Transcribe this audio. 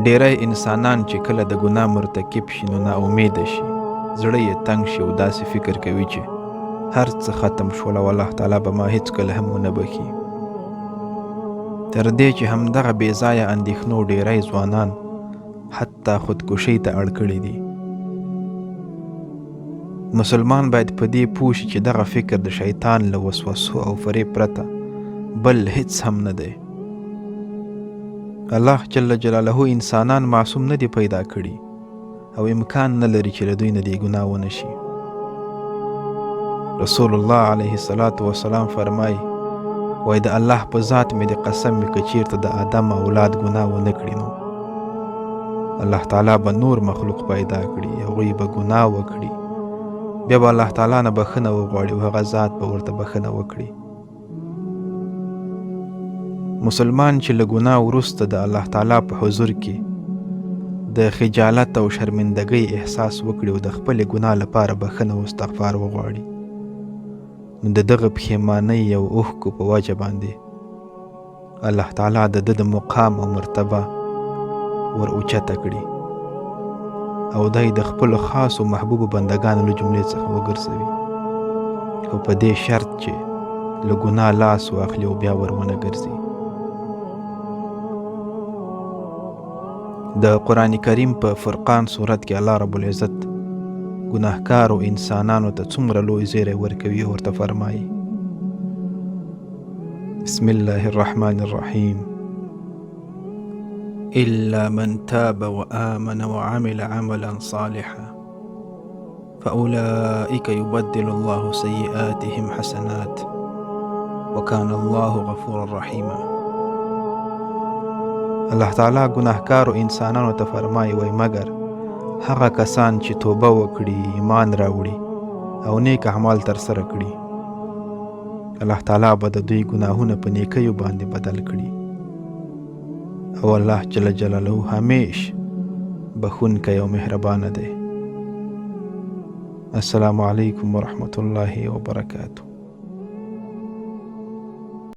ډیری انسانان چې کله د ګناه مرتکب شي نو ناامیده شي، زړه یې تنګ شي او داسې فکر کوي چې هر څه ختم شول او الله تعالی به ما هیڅکله هم ونه بخي. تر دې چې همدغه بې ځایه اندېښنو ډیری ځوانان حتی خودکشۍ ته اړ کړي دي. مسلمان باید په دې پوه شي چې دغه فکر د شیطان له وسوسو او فریب پرته بل هیڅ هم نه دی. الله جل جلاله انسانان معصوم نه دي پیدا کړي او امکان نه لري چې له دوی نه دې ګناه ونه شي. رسول الله علیه الصلاة والسلام فرمایي وایي د الله په ذات مې د قسم مې که چیرته د آدم اولاد ګناه ونه کړي نو الله تعالی به نور مخلوق پیدا کړي، هغوی به ګناه وکړي، بیا به الله تعالی نه بخښنه وغواړي او هغه ذات به ورته بخښنه وکړي. مسلمان چې له ګناه وروسته د الله تعالی په حضور کې د خجالت او شرمندګۍ احساس وکړي او د خپلې ګناه لپاره بخښنه او استغفار وغواړي نو د دغه پښیمانۍ او اوښکو په وجه باندې الله تعالی د ده د مقام او مرتبه ور اوچته کړي او دی د خپلو خاصو محبوبو بندګانو له جملې څخه وګرځوي، خو په دې شرط چې له ګناه لاس واخلي او بیا ور ونه ګرځي. د قرآن کریم په فرقان صورت کې الله رب العزت ګناهکارو انسانانو ته څومره لوی زیری ورکوي او ورته فرمایي بسم الله الرحمن الرحیم إلا من تاب وآمن وعمل عملا صالحا فأولئك يبدل الله سيئاتهم حسنات وكان الله غفورا رحيما. الله تعالی ګناهکارو انسانانو ته فرمایي وای مګر هغه کسان چې توبه وکړي، ایمان راوړي او نیک اعمال ترسره کړي، الله تعالی به د دوی ګناهونه په نیکیو باندې بدل کړي او الله جل جلاله همیش بخونکی او مهربانه دی. السلام علیکم ورحمة الله وبرکاته.